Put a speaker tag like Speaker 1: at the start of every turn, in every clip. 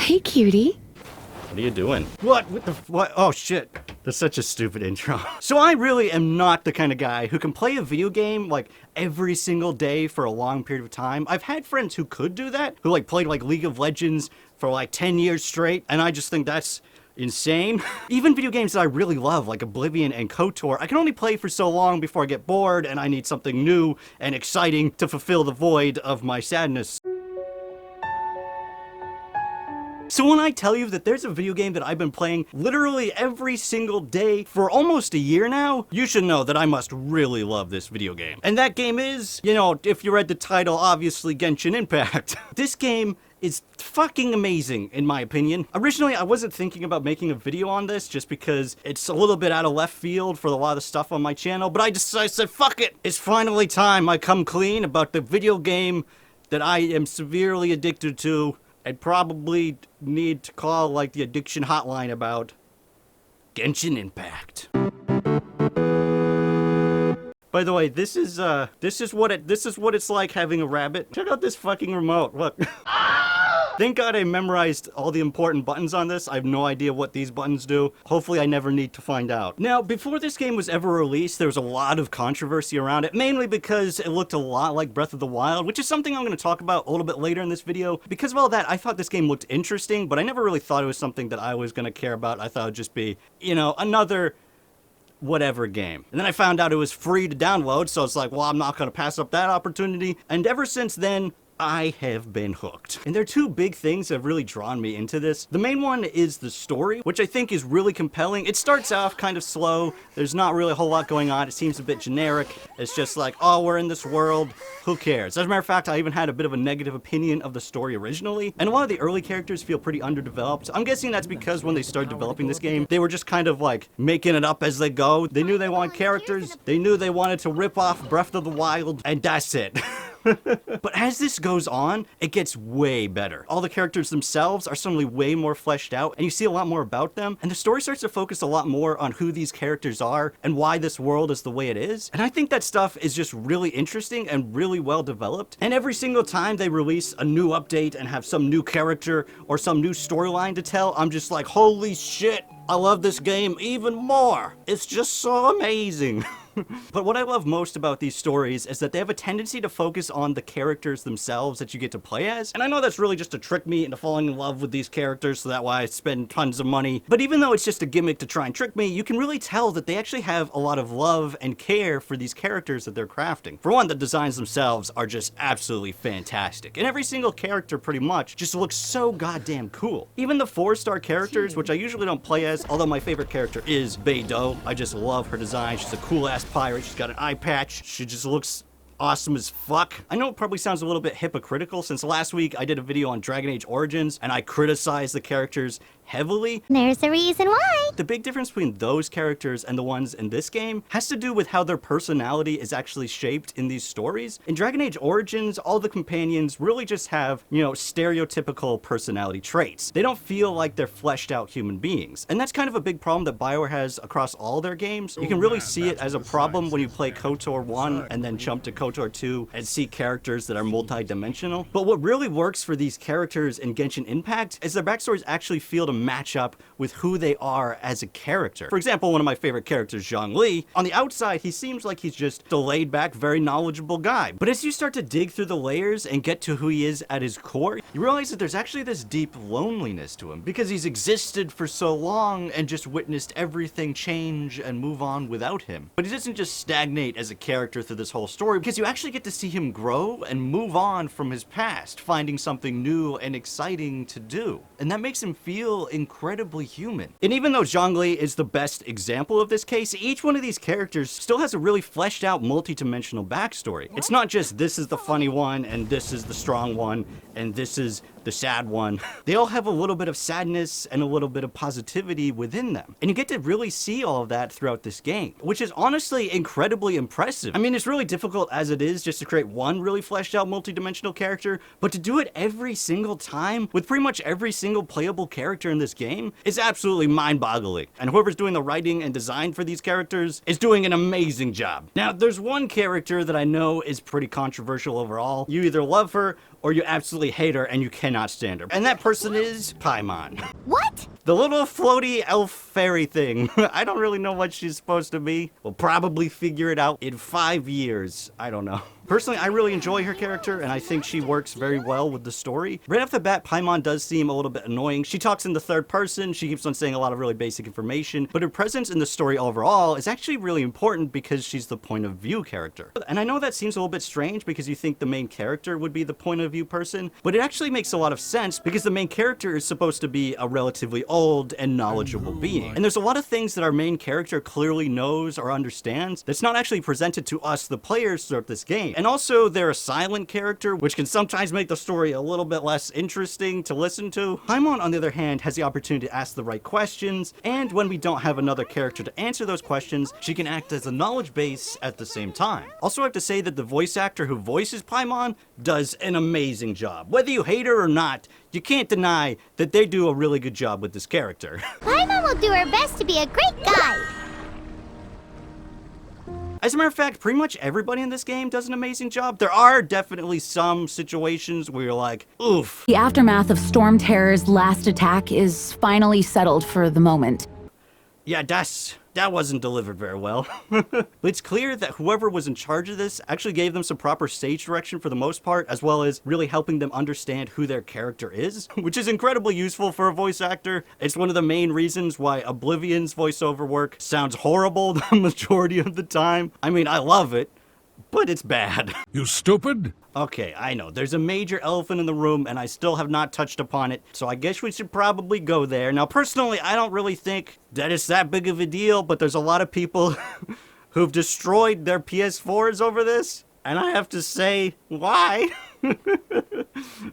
Speaker 1: Hey, cutie.
Speaker 2: What are you doing? What the what? Oh shit. That's such a stupid intro. So I really am not the kind of guy who can play a video game like every single day for a long period of time. I've had friends who could do that, who like played like League of Legends for like 10 years straight, and I just think that's insane. Even video games that I really love, like Oblivion and KOTOR, I can only play for so long before I get bored and I need something new and exciting to fulfill the void of my sadness. So when I tell you that there's a video game that I've been playing literally every single day for almost a year now, you should know that I must really love this video game. And that game is, you know, if you read the title, obviously Genshin Impact. This game is fucking amazing, in my opinion. Originally, I wasn't thinking about making a video on this just because it's a little bit out of left field for a lot of stuff on my channel, but I said, fuck it! It's finally time I come clean about the video game that I am severely addicted to and probably need to call like the addiction hotline about. Genshin Impact. By the way, this is what it's like having a rabbit. Check out this fucking remote. Look. Thank God I memorized all the important buttons on this. I have no idea what these buttons do. Hopefully I never need to find out. Now, before this game was ever released, there was a lot of controversy around it, mainly because it looked a lot like Breath of the Wild, which is something I'm going to talk about a little bit later in this video. Because of all that, I thought this game looked interesting, but I never really thought it was something that I was going to care about. I thought it would just be, you know, another whatever game. And then I found out it was free to download, so it's like, well, I'm not going to pass up that opportunity. And ever since then, I have been hooked. And there are two big things that have really drawn me into this. The main one is the story, which I think is really compelling. It starts off kind of slow. There's not really a whole lot going on. It seems a bit generic. It's just like, oh, we're in this world. Who cares? As a matter of fact, I even had a bit of a negative opinion of the story originally. And a lot of the early characters feel pretty underdeveloped. I'm guessing that's because when they started developing this game, they were just kind of like making it up as they go. They knew they wanted characters. They knew they wanted to rip off Breath of the Wild, and that's it. But as this goes on, it gets way better. All the characters themselves are suddenly way more fleshed out, and you see a lot more about them, and the story starts to focus a lot more on who these characters are and why this world is the way it is. And I think that stuff is just really interesting and really well developed. And every single time they release a new update and have some new character or some new storyline to tell, I'm just like, holy shit, I love this game even more. It's just so amazing. But what I love most about these stories is that they have a tendency to focus on the characters themselves that you get to play as. And I know that's really just to trick me into falling in love with these characters, so that way I spend tons of money. But even though it's just a gimmick to try and trick me, you can really tell that they actually have a lot of love and care for these characters that they're crafting. For one, the designs themselves are just absolutely fantastic. And every single character pretty much just looks so goddamn cool. Even the 4-star characters, which I usually don't play as, although my favorite character is Beidou. I just love her design. She's a cool-ass pirate. She's got an eye patch. She just looks awesome as fuck. I know it probably sounds a little bit hypocritical since last week I did a video on Dragon Age Origins and I criticized the characters heavily.
Speaker 3: There's a reason why.
Speaker 2: The big difference between those characters and the ones in this game has to do with how their personality is actually shaped in these stories. In Dragon Age Origins, all the companions really just have, you know, stereotypical personality traits. They don't feel like they're fleshed out human beings. And that's kind of a big problem that BioWare has across all their games. You can really see it as a problem when you play KOTOR 1 and then jump to KOTOR 2 and see characters that are multi-dimensional. But what really works for these characters in Genshin Impact is their backstories actually feel to match up with who they are as a character. For example, one of my favorite characters, Zhongli, on the outside, he seems like he's just a laid-back, very knowledgeable guy. But as you start to dig through the layers and get to who he is at his core, you realize that there's actually this deep loneliness to him because he's existed for so long and just witnessed everything change and move on without him. But he doesn't just stagnate as a character through this whole story because you actually get to see him grow and move on from his past, finding something new and exciting to do. And that makes him feel incredibly human. And even though Zhongli is the best example of this case, each one of these characters still has a really fleshed out multi-dimensional backstory. It's not just this is the funny one and this is the strong one and this is the sad one. They all have a little bit of sadness and a little bit of positivity within them. And you get to really see all of that throughout this game, which is honestly incredibly impressive. I mean, it's really difficult as it is just to create one really fleshed out multi-dimensional character, but to do it every single time with pretty much every single playable character in this game is absolutely mind-boggling. And whoever's doing the writing and design for these characters is doing an amazing job. Now, there's one character that I know is pretty controversial overall. You either love her or you absolutely hate her and you cannot stand her. And that person is Paimon.
Speaker 1: What?
Speaker 2: The little floaty elf fairy thing. I don't really know what she's supposed to be. We'll probably figure it out in 5 years. I don't know. Personally, I really enjoy her character, and I think she works very well with the story. Right off the bat, Paimon does seem a little bit annoying. She talks in the third person, she keeps on saying a lot of really basic information, but her presence in the story overall is actually really important because she's the point of view character. And I know that seems a little bit strange because you think the main character would be the point of view person, but it actually makes a lot of sense because the main character is supposed to be a relatively old and knowledgeable being. And there's a lot of things that our main character clearly knows or understands that's not actually presented to us, the players, throughout this game. And also, they're a silent character, which can sometimes make the story a little bit less interesting to listen to. Paimon, on the other hand, has the opportunity to ask the right questions, and when we don't have another character to answer those questions, she can act as a knowledge base at the same time. Also, I have to say that the voice actor who voices Paimon does an amazing job. Whether you hate her or not, you can't deny that they do a really good job with this character.
Speaker 1: Paimon will do her best to be a great guide.
Speaker 2: As a matter of fact, pretty much everybody in this game does an amazing job. There are definitely some situations where you're like, oof.
Speaker 3: The aftermath of Storm Terror's last attack is finally settled for the moment.
Speaker 2: Yeah, that wasn't delivered very well. But it's clear that whoever was in charge of this actually gave them some proper stage direction for the most part, as well as really helping them understand who their character is, which is incredibly useful for a voice actor. It's one of the main reasons why Oblivion's voiceover work sounds horrible the majority of the time. I mean, I love it, but it's bad.
Speaker 4: You stupid?
Speaker 2: Okay, I know, there's a major elephant in the room and I still have not touched upon it, so I guess we should probably go there. Now, personally, I don't really think that it's that big of a deal, but there's a lot of people who've destroyed their PS4s over this, and I have to say, why?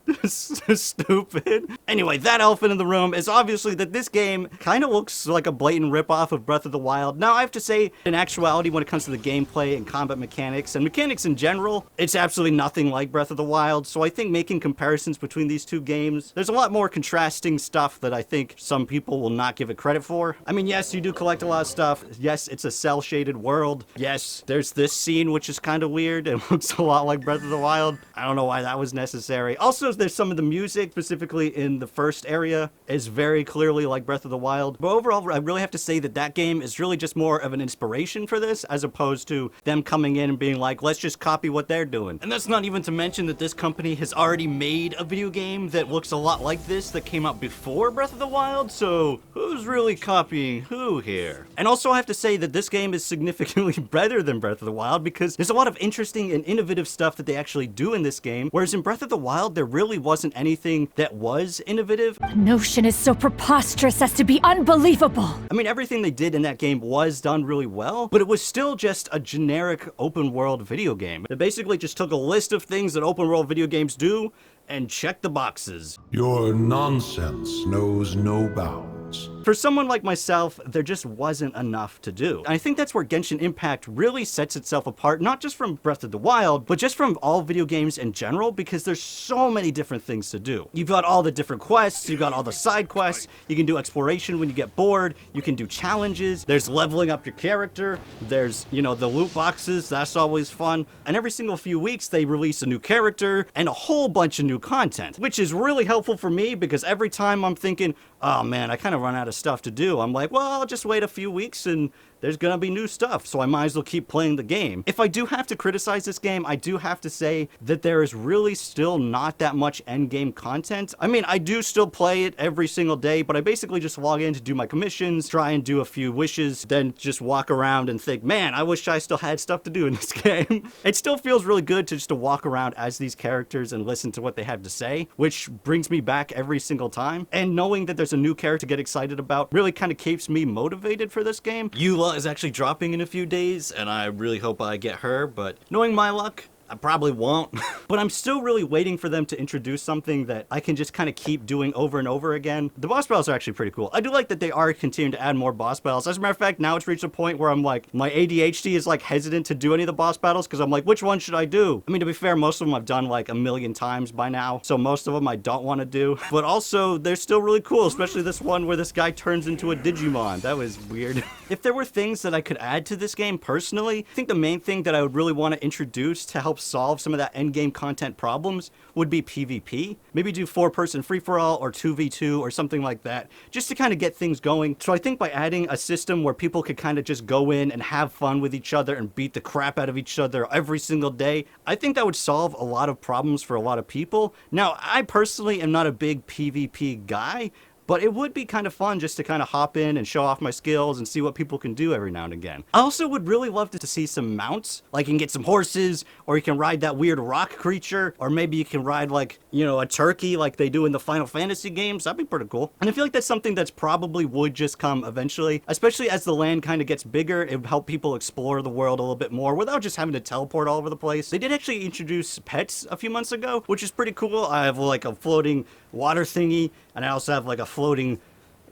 Speaker 2: This is stupid. Anyway, that elephant in the room is obviously that this game kind of looks like a blatant ripoff of Breath of the Wild. Now, I have to say, in actuality, when it comes to the gameplay and combat mechanics, and mechanics in general, it's absolutely nothing like Breath of the Wild, so I think making comparisons between these two games, there's a lot more contrasting stuff that I think some people will not give it credit for. I mean, yes, you do collect a lot of stuff. Yes, it's a cel-shaded world. Yes, there's this scene which is kind of weird and looks a lot like Breath of the Wild. I don't know why that was necessary. Also, there's some of the music, specifically in the first area, is very clearly like Breath of the Wild. But overall, I really have to say that that game is really just more of an inspiration for this, as opposed to them coming in and being like, let's just copy what they're doing. And that's not even to mention that this company has already made a video game that looks a lot like this that came out before Breath of the Wild, so who's really copying who here? And also, I have to say that this game is significantly better than Breath of the Wild because there's a lot of interesting and innovative stuff that they actually do in this game, whereas in Breath of the Wild, there really wasn't anything that was innovative.
Speaker 3: The notion is so preposterous as to be unbelievable.
Speaker 2: I mean, everything they did in that game was done really well, but it was still just a generic open world video game. It basically just took a list of things that open world video games do and checked the boxes.
Speaker 4: Your nonsense knows no bounds.
Speaker 2: For someone like myself, there just wasn't enough to do. And I think that's where Genshin Impact really sets itself apart, not just from Breath of the Wild, but just from all video games in general, because there's so many different things to do. You've got all the different quests, you've got all the side quests, you can do exploration when you get bored, you can do challenges, there's leveling up your character, there's, you know, the loot boxes, that's always fun. And every single few weeks, they release a new character and a whole bunch of new content, which is really helpful for me because every time I'm thinking, oh man, I kind of run out of stuff to do, I'm like, well, I'll just wait a few weeks and there's gonna be new stuff, so I might as well keep playing the game. If I do have to criticize this game, I do have to say that there is really still not that much endgame content. I mean, I do still play it every single day, but I basically just log in to do my commissions, try and do a few wishes, then just walk around and think, man, I wish I still had stuff to do in this game. It still feels really good to just to walk around as these characters and listen to what they have to say, which brings me back every single time. And knowing that there's a new character to get excited about really kind of keeps me motivated for this game. Eula is actually dropping in a few days, and I really hope I get her, but knowing my luck, I probably won't. But I'm still really waiting for them to introduce something that I can just kind of keep doing over and over again. The boss battles are actually pretty cool. I do like that they are continuing to add more boss battles. As a matter of fact, now it's reached a point where I'm like, my ADHD is like hesitant to do any of the boss battles because I'm like, which one should I do? I mean, to be fair, most of them I've done like a million times by now, so most of them I don't want to do. But also, they're still really cool, especially this one where this guy turns into a Digimon. That was weird. If there were things that I could add to this game personally, I think the main thing that I would really want to introduce to help help solve some of that endgame content problems would be PvP. Maybe do 4-person free-for-all or 2v2 or something like that, just to kind of get things going. So I think by adding a system where people could kind of just go in and have fun with each other and beat the crap out of each other every single day, I think that would solve a lot of problems for a lot of people. Now, I personally am not a big PvP guy, but it would be kind of fun just to kind of hop in and show off my skills and see what people can do every now and again. I also would really love to see some mounts, like you can get some horses, or you can ride that weird rock creature, or maybe you can ride like, you know, a turkey like they do in the Final Fantasy games. That'd be pretty cool. And I feel like that's something that's probably would just come eventually, especially as the land kind of gets bigger. It would help people explore the world a little bit more without just having to teleport all over the place. They did actually introduce pets a few months ago, which is pretty cool. I have like a floating water thingy, and I also have like a floating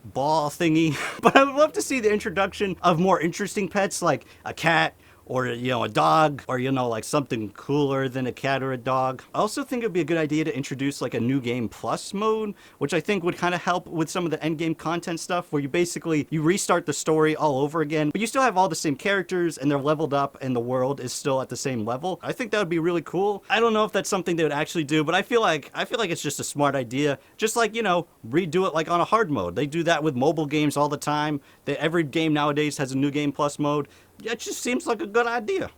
Speaker 2: ball thingy. But I would love to see the introduction of more interesting pets like a cat, or, you know, a dog, or, you know, like something cooler than a cat or a dog. I also think it'd be a good idea to introduce like a new game plus mode, which I think would kind of help with some of the end game content stuff, where you restart the story all over again, but you still have all the same characters and they're leveled up and the world is still at the same level. I think that would be really cool. I don't know if that's something they would actually do, but I feel like it's just a smart idea. Just like, you know, redo it like on a hard mode. They do that with mobile games all the time. Every game nowadays has a new game plus mode. It just seems like a good idea.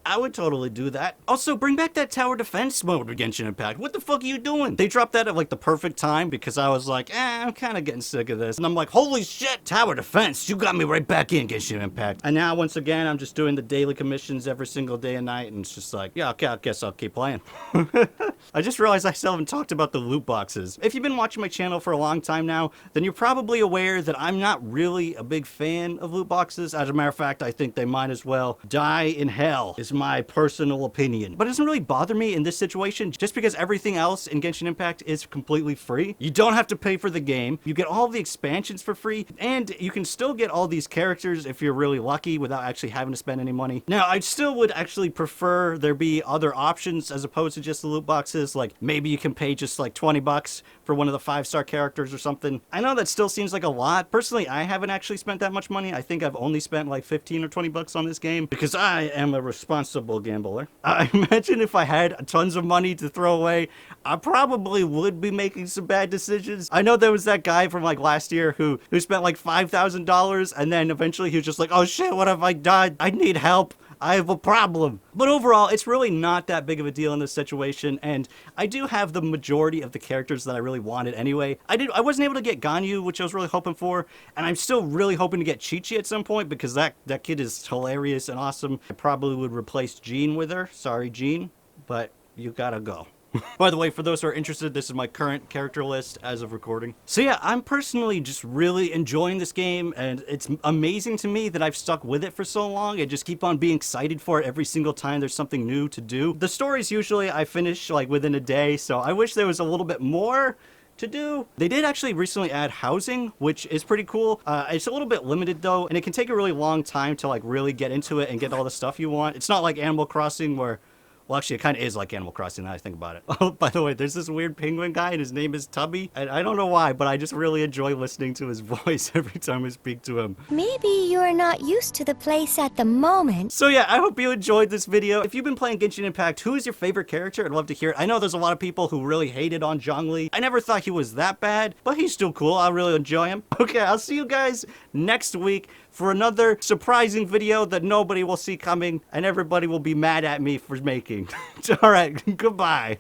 Speaker 2: I would totally do that. Also, bring back that tower defense mode with Genshin Impact. What the fuck are you doing? They dropped that at like the perfect time because I was like, I'm kind of getting sick of this. And I'm like, holy shit, tower defense. You got me right back in Genshin Impact. And now, once again, I'm just doing the daily commissions every single day and night. And it's just like, yeah, okay, I guess I'll keep playing. I just realized I still haven't talked about the loot boxes. If you've been watching my channel for a long time now, then you're probably aware that I'm not really a big fan of loot boxes. As a matter of fact, I think they might as well die in hell, is my personal opinion. But it doesn't really bother me in this situation, just because everything else in Genshin Impact is completely free. You don't have to pay for the game. You get all the expansions for free, and you can still get all these characters if you're really lucky without actually having to spend any money. Now, I still would actually prefer there be other options as opposed to just the loot boxes. Like maybe you can pay just like 20 bucks for one of the 5-star characters or something. I know that still seems like a lot. Personally, I haven't actually spent that much money. I think I've only spent like 15 or 20 bucks on this game because I am a responsible gambler. I imagine if I had tons of money to throw away, I probably would be making some bad decisions. I know there was that guy from like last year who spent like $5,000 and then eventually he was just like, oh shit, what have I done? I need help. I have a problem. But overall, it's really not that big of a deal in this situation, and I do have the majority of the characters that I really wanted anyway. I wasn't able to get Ganyu, which I was really hoping for, and I'm still really hoping to get Chi-Chi at some point because that kid is hilarious and awesome. I probably would replace Jean with her. Sorry, Jean, but you gotta go. By the way, for those who are interested, this is my current character list as of recording. So yeah, I'm personally just really enjoying this game, and it's amazing to me that I've stuck with it for so long and just keep on being excited for it every single time there's something new to do. The stories usually I finish like within a day, so I wish there was a little bit more to do. They did actually recently add housing, which is pretty cool. It's a little bit limited though, and it can take a really long time to like really get into it and get all the stuff you want. It's not like Animal Crossing where, well, actually, it kind of is like Animal Crossing now I think about it. Oh, by the way, there's this weird penguin guy, and his name is Tubby. And I don't know why, but I just really enjoy listening to his voice every time I speak to him.
Speaker 1: Maybe you're not used to the place at the moment.
Speaker 2: So yeah, I hope you enjoyed this video. If you've been playing Genshin Impact, who is your favorite character? I'd love to hear it. I know there's a lot of people who really hated on Zhongli. I never thought he was that bad, but he's still cool. I really enjoy him. Okay, I'll see you guys next week for another surprising video that nobody will see coming, and everybody will be mad at me for making. All right, goodbye.